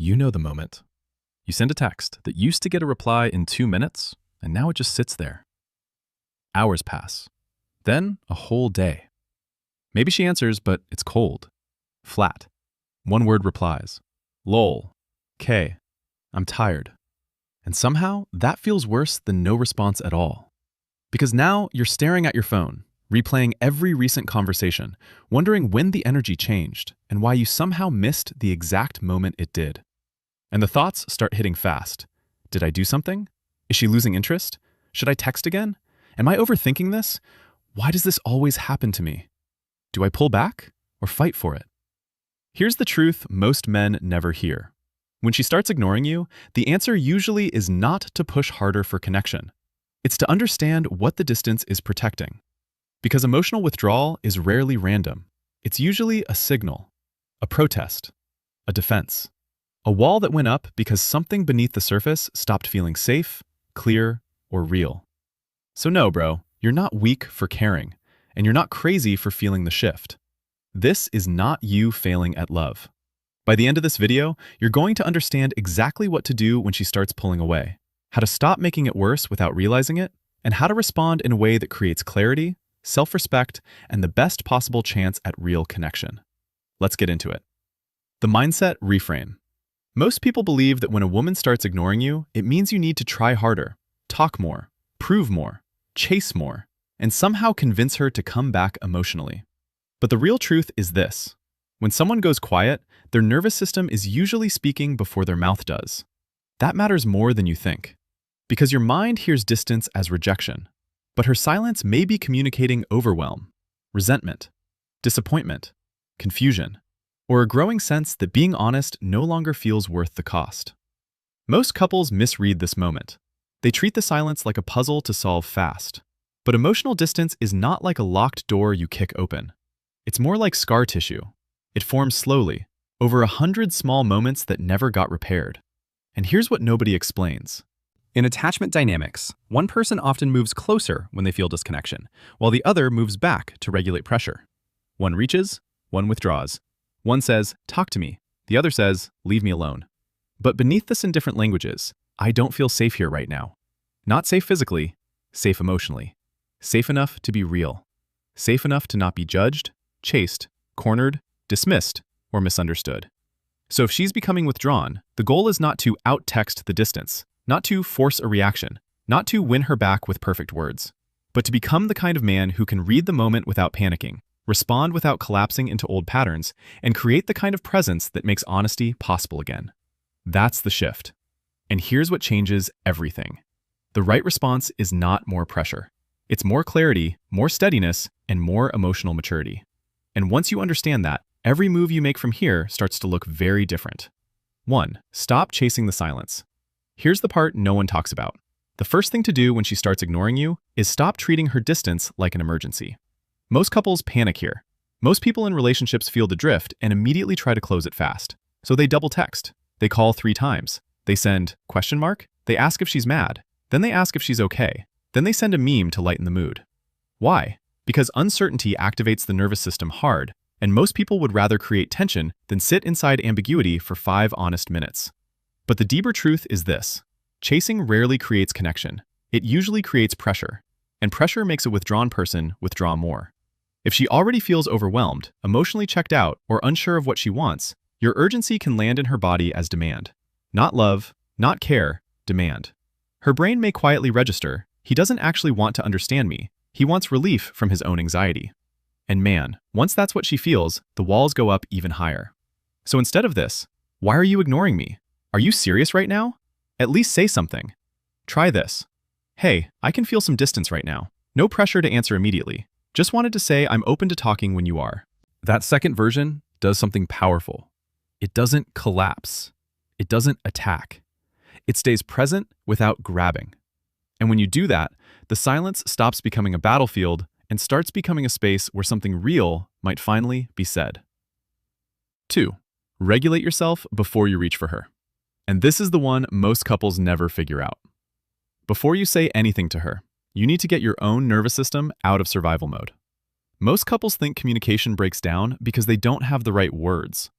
You know the moment. You send a text that used to get a reply in 2 minutes, and now it just sits there. Hours pass. Then a whole day. Maybe she answers, but it's cold. Flat. One word replies. Lol. K. I'm tired. And somehow, that feels worse than no response at all. Because now you're staring at your phone, replaying every recent conversation, wondering when the energy changed and why you somehow missed the exact moment it did. And the thoughts start hitting fast. Did I do something? Is she losing interest? Should I text again? Am I overthinking this? Why does this always happen to me? Do I pull back or fight for it? Here's the truth most men never hear. When she starts ignoring you, the answer usually is not to push harder for connection. It's to understand what the distance is protecting. Because emotional withdrawal is rarely random. It's usually a signal, a protest, a defense. A wall that went up because something beneath the surface stopped feeling safe, clear, or real. So no, bro, you're not weak for caring, and you're not crazy for feeling the shift. This is not you failing at love. By the end of this video, you're going to understand exactly what to do when she starts pulling away, how to stop making it worse without realizing it, and how to respond in a way that creates clarity, self-respect, and the best possible chance at real connection. Let's get into it. The mindset reframe. Most people believe that when a woman starts ignoring you, it means you need to try harder, talk more, prove more, chase more, and somehow convince her to come back emotionally. But the real truth is this. When someone goes quiet, their nervous system is usually speaking before their mouth does. That matters more than you think. Because your mind hears distance as rejection, but her silence may be communicating overwhelm, resentment, disappointment, confusion, or a growing sense that being honest no longer feels worth the cost. Most couples misread this moment. They treat the silence like a puzzle to solve fast. But emotional distance is not like a locked door you kick open. It's more like scar tissue. It forms slowly, over 100 small moments that never got repaired. And here's what nobody explains. In attachment dynamics, one person often moves closer when they feel disconnection, while the other moves back to regulate pressure. One reaches, one withdraws. One says, talk to me. The other says, leave me alone. But beneath this in different languages, I don't feel safe here right now. Not safe physically, safe emotionally. Safe enough to be real. Safe enough to not be judged, chased, cornered, dismissed, or misunderstood. So if she's becoming withdrawn, the goal is not to out-text the distance, not to force a reaction, not to win her back with perfect words, but to become the kind of man who can read the moment without panicking, respond without collapsing into old patterns, and create the kind of presence that makes honesty possible again. That's the shift. And here's what changes everything. The right response is not more pressure. It's more clarity, more steadiness, and more emotional maturity. And once you understand that, every move you make from here starts to look very different. 1. Stop chasing the silence. Here's the part no one talks about. The first thing to do when she starts ignoring you is stop treating her distance like an emergency. Most couples panic here. Most people in relationships feel the drift and immediately try to close it fast. So they double text. They call 3 times. They send ? They ask if she's mad. Then they ask if she's okay. Then they send a meme to lighten the mood. Why? Because uncertainty activates the nervous system hard, and most people would rather create tension than sit inside ambiguity for 5 honest minutes. But the deeper truth is this. Chasing rarely creates connection. It usually creates pressure. And pressure makes a withdrawn person withdraw more. If she already feels overwhelmed, emotionally checked out, or unsure of what she wants, your urgency can land in her body as demand. Not love, not care, demand. Her brain may quietly register, he doesn't actually want to understand me. He wants relief from his own anxiety. And man, once that's what she feels, the walls go up even higher. So instead of this, why are you ignoring me? Are you serious right now? At least say something. Try this. Hey, I can feel some distance right now. No pressure to answer immediately. Just wanted to say I'm open to talking when you are. That second version does something powerful. It doesn't collapse. It doesn't attack. It stays present without grabbing. And when you do that, the silence stops becoming a battlefield and starts becoming a space where something real might finally be said. 2. Regulate yourself before you reach for her. And this is the one most couples never figure out. Before you say anything to her, you need to get your own nervous system out of survival mode. Most couples think communication breaks down because they don't have the right words.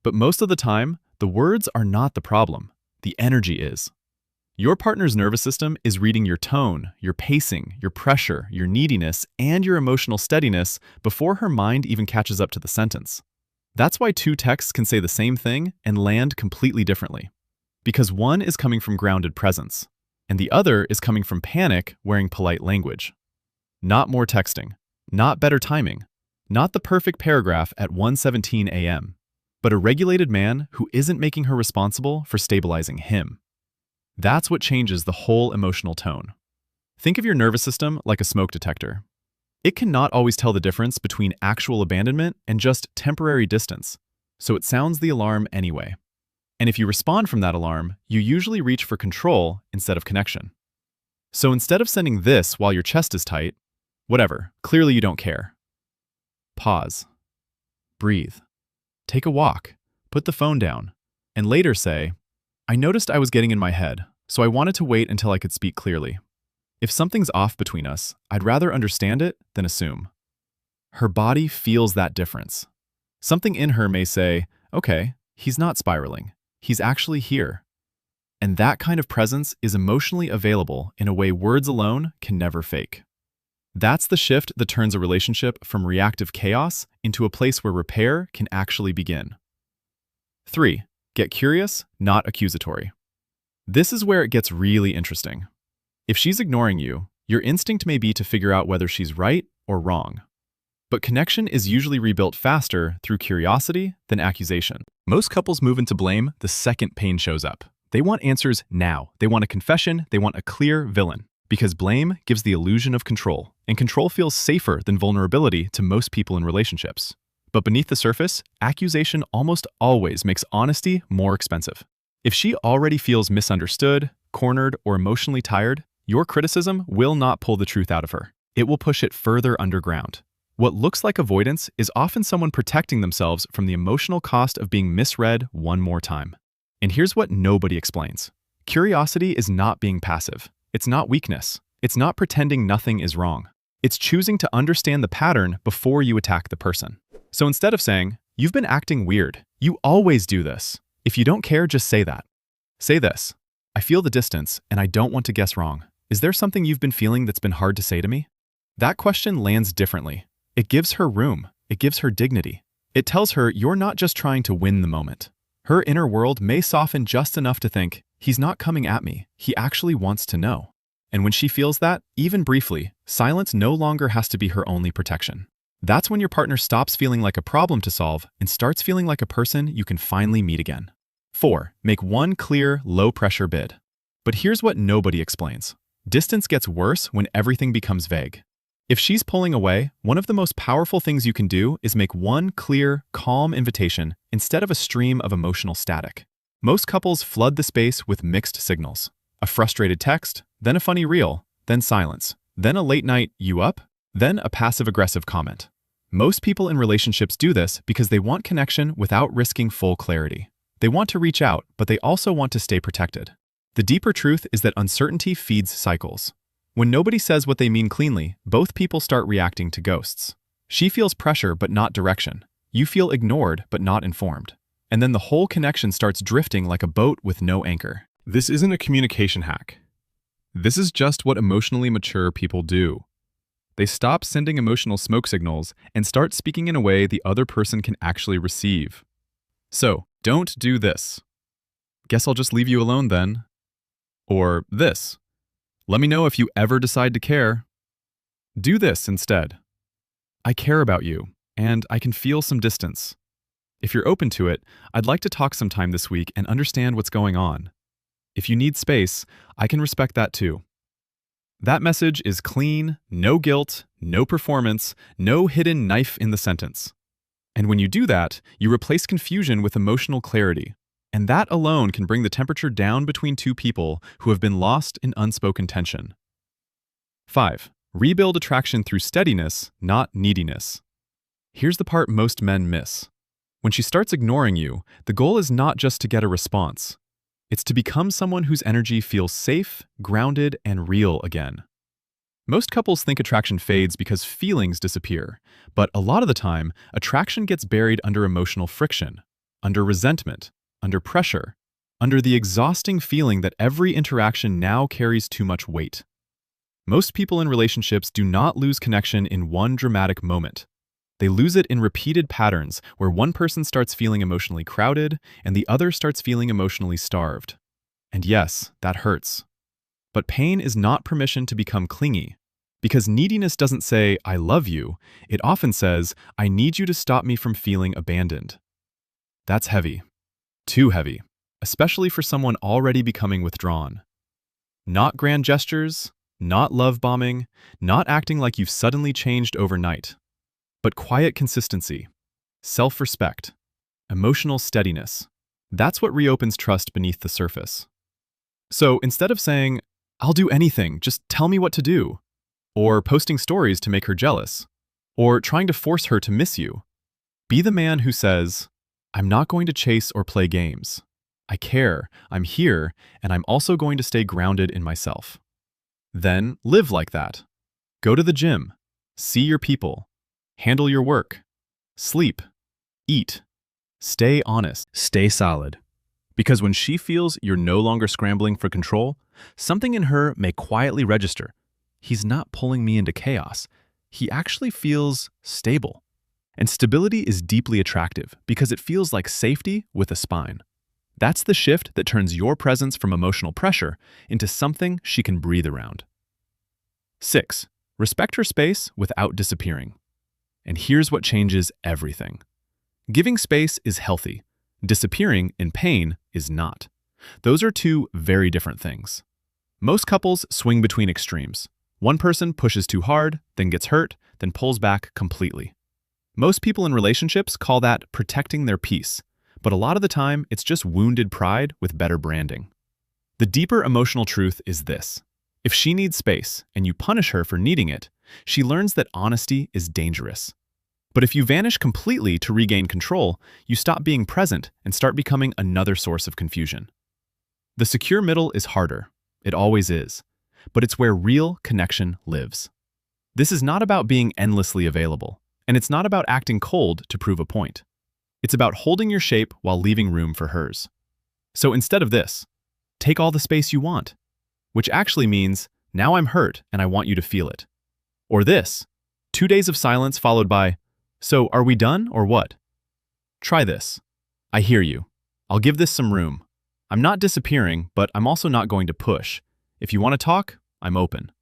But most of the time, The words are not the problem. The energy is. Your partner's nervous system is reading your tone, your pacing, your pressure, your neediness, and your emotional steadiness before her mind even catches up to the sentence. That's why two texts can say the same thing and land completely differently. Because one is coming from grounded presence, and the other is coming from panic wearing polite language. Not more texting, not better timing, not the perfect paragraph at 1:17 a.m., but a regulated man who isn't making her responsible for stabilizing him. That's what changes the whole emotional tone. Think of your nervous system like a smoke detector. It cannot always tell the difference between actual abandonment and just temporary distance, so it sounds the alarm anyway. And if you respond from that alarm, you usually reach for control instead of connection. So instead of sending this while your chest is tight, whatever, clearly you don't care. Pause. Breathe. Take a walk. Put the phone down. And later say, I noticed I was getting in my head, so I wanted to wait until I could speak clearly. If something's off between us, I'd rather understand it than assume. Her body feels that difference. Something in her may say, okay, he's not spiraling. He's actually here. And that kind of presence is emotionally available in a way words alone can never fake. That's the shift that turns a relationship from reactive chaos into a place where repair can actually begin. 3. Get curious, not accusatory. This is where it gets really interesting. If she's ignoring you, your instinct may be to figure out whether she's right or wrong. But connection is usually rebuilt faster through curiosity than accusation. Most couples move into blame the second pain shows up. They want answers now. They want a confession. They want a clear villain. Because blame gives the illusion of control, and control feels safer than vulnerability to most people in relationships. But beneath the surface, accusation almost always makes honesty more expensive. If she already feels misunderstood, cornered, or emotionally tired, your criticism will not pull the truth out of her. It will push it further underground. What looks like avoidance is often someone protecting themselves from the emotional cost of being misread one more time. And here's what nobody explains. Curiosity is not being passive. It's not weakness. It's not pretending nothing is wrong. It's choosing to understand the pattern before you attack the person. So instead of saying, you've been acting weird, you always do this. If you don't care, just say that. Say this, I feel the distance and I don't want to guess wrong. Is there something you've been feeling that's been hard to say to me? That question lands differently. It gives her room. It gives her dignity. It tells her you're not just trying to win the moment. Her inner world may soften just enough to think, he's not coming at me. He actually wants to know. And when she feels that, even briefly, silence no longer has to be her only protection. That's when your partner stops feeling like a problem to solve and starts feeling like a person you can finally meet again. 4. Make one clear, low-pressure bid. But here's what nobody explains. Distance gets worse when everything becomes vague. If she's pulling away, one of the most powerful things you can do is make one clear, calm invitation instead of a stream of emotional static. Most couples flood the space with mixed signals. A frustrated text, then a funny reel, then silence, then a late night, you up? Then a passive-aggressive comment. Most people in relationships do this because they want connection without risking full clarity. They want to reach out, but they also want to stay protected. The deeper truth is that uncertainty feeds cycles. When nobody says what they mean cleanly, both people start reacting to ghosts. She feels pressure but not direction. You feel ignored but not informed. And then the whole connection starts drifting like a boat with no anchor. This isn't a communication hack. This is just what emotionally mature people do. They stop sending emotional smoke signals and start speaking in a way the other person can actually receive. So, don't do this. Guess I'll just leave you alone then. Or this. Let me know if you ever decide to care. Do this instead. I care about you, and I can feel some distance. If you're open to it, I'd like to talk sometime this week and understand what's going on. If you need space, I can respect that too. That message is clean, no guilt, no performance, no hidden knife in the sentence. And when you do that, you replace confusion with emotional clarity. And that alone can bring the temperature down between two people who have been lost in unspoken tension. 5. Rebuild attraction through steadiness, not neediness. Here's the part most men miss. When she starts ignoring you, the goal is not just to get a response. It's to become someone whose energy feels safe, grounded, and real again. Most couples think attraction fades because feelings disappear, but a lot of the time, attraction gets buried under emotional friction, under resentment, under pressure, under the exhausting feeling that every interaction now carries too much weight. Most people in relationships do not lose connection in one dramatic moment. They lose it in repeated patterns where one person starts feeling emotionally crowded and the other starts feeling emotionally starved. And yes, that hurts. But pain is not permission to become clingy. Because neediness doesn't say, I love you, it often says, I need you to stop me from feeling abandoned. That's heavy. Too heavy, especially for someone already becoming withdrawn. Not grand gestures, not love bombing, not acting like you've suddenly changed overnight, but quiet consistency, self-respect, emotional steadiness. That's what reopens trust beneath the surface. So instead of saying, I'll do anything, just tell me what to do, or posting stories to make her jealous, or trying to force her to miss you, be the man who says, I'm not going to chase or play games. I care, I'm here, and I'm also going to stay grounded in myself. Then live like that. Go to the gym, see your people, handle your work, sleep, eat, stay honest, stay solid. Because when she feels you're no longer scrambling for control, something in her may quietly register. He's not pulling me into chaos. He actually feels stable. And stability is deeply attractive because it feels like safety with a spine. That's the shift that turns your presence from emotional pressure into something she can breathe around. 6. Respect her space without disappearing. And here's what changes everything. Giving space is healthy. Disappearing in pain is not. Those are two very different things. Most couples swing between extremes. One person pushes too hard, then gets hurt, then pulls back completely. Most people in relationships call that protecting their peace, but a lot of the time it's just wounded pride with better branding. The deeper emotional truth is this. If she needs space and you punish her for needing it, she learns that honesty is dangerous. But if you vanish completely to regain control, you stop being present and start becoming another source of confusion. The secure middle is harder. It always is. But it's where real connection lives. This is not about being endlessly available, and it's not about acting cold to prove a point. It's about holding your shape while leaving room for hers. So instead of this, take all the space you want, which actually means, now I'm hurt and I want you to feel it. Or this, 2 days of silence followed by, so are we done or what? Try this. I hear you. I'll give this some room. I'm not disappearing, but I'm also not going to push. If you want to talk, I'm open.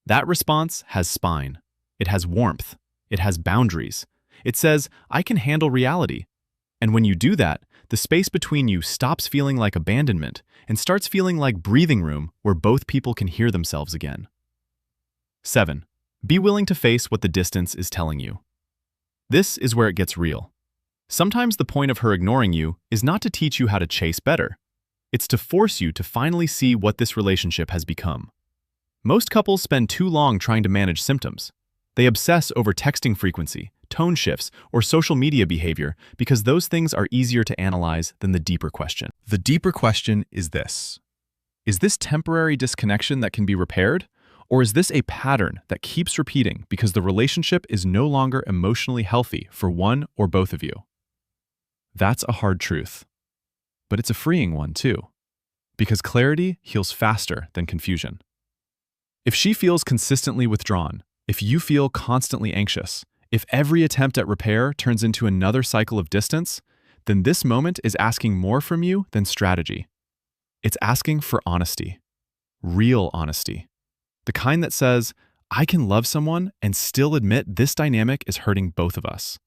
That response has spine. It has warmth. It has boundaries. It says, I can handle reality. And when you do that, the space between you stops feeling like abandonment and starts feeling like breathing room where both people can hear themselves again. 7. Be willing to face what the distance is telling you. This is where it gets real. Sometimes the point of her ignoring you is not to teach you how to chase better. It's to force you to finally see what this relationship has become. Most couples spend too long trying to manage symptoms. They obsess over texting frequency, tone shifts, or social media behavior because those things are easier to analyze than the deeper question. The deeper question is this. Is this temporary disconnection that can be repaired? Or is this a pattern that keeps repeating because the relationship is no longer emotionally healthy for one or both of you? That's a hard truth. But it's a freeing one too, because clarity heals faster than confusion. If she feels consistently withdrawn, if you feel constantly anxious, if every attempt at repair turns into another cycle of distance, then this moment is asking more from you than strategy. It's asking for honesty, real honesty, the kind that says, I can love someone and still admit this dynamic is hurting both of us.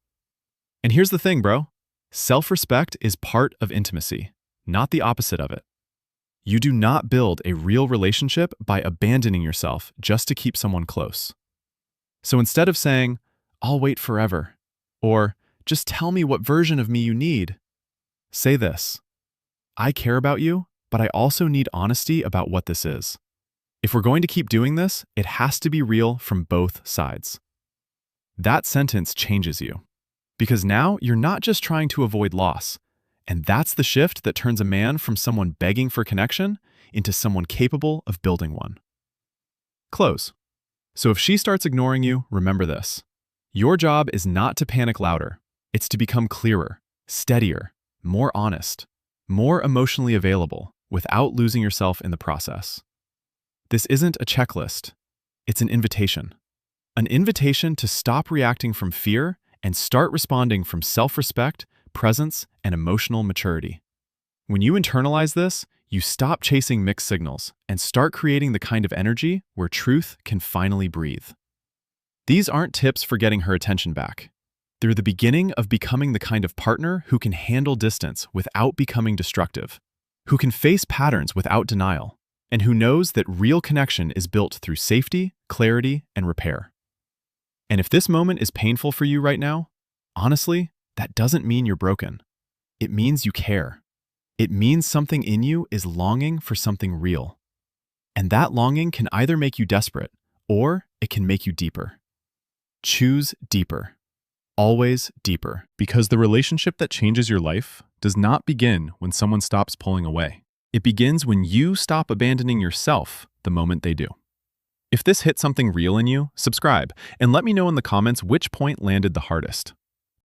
And here's the thing, bro. Self-respect is part of intimacy, not the opposite of it. You do not build a real relationship by abandoning yourself just to keep someone close. So instead of saying, I'll wait forever, or just tell me what version of me you need, say this. I care about you, but I also need honesty about what this is. If we're going to keep doing this, it has to be real from both sides. That sentence changes you, because now you're not just trying to avoid loss, and that's the shift that turns a man from someone begging for connection into someone capable of building one. Close. So if she starts ignoring you, remember this. Your job is not to panic louder. It's to become clearer, steadier, more honest. more emotionally available without losing yourself in the process. This isn't a checklist, it's an invitation. An invitation to stop reacting from fear and start responding from self-respect, presence, and emotional maturity. When you internalize this, you stop chasing mixed signals and start creating the kind of energy where truth can finally breathe. These aren't tips for getting her attention back. They're the beginning of becoming the kind of partner who can handle distance without becoming destructive, who can face patterns without denial, and who knows that real connection is built through safety, clarity, and repair. And if this moment is painful for you right now, honestly, that doesn't mean you're broken. It means you care. It means something in you is longing for something real. And that longing can either make you desperate, or it can make you deeper. Choose deeper. Always deeper. Because the relationship that changes your life does not begin when someone stops pulling away. It begins when you stop abandoning yourself the moment they do. If this hit something real in you, subscribe and let me know in the comments which point landed the hardest.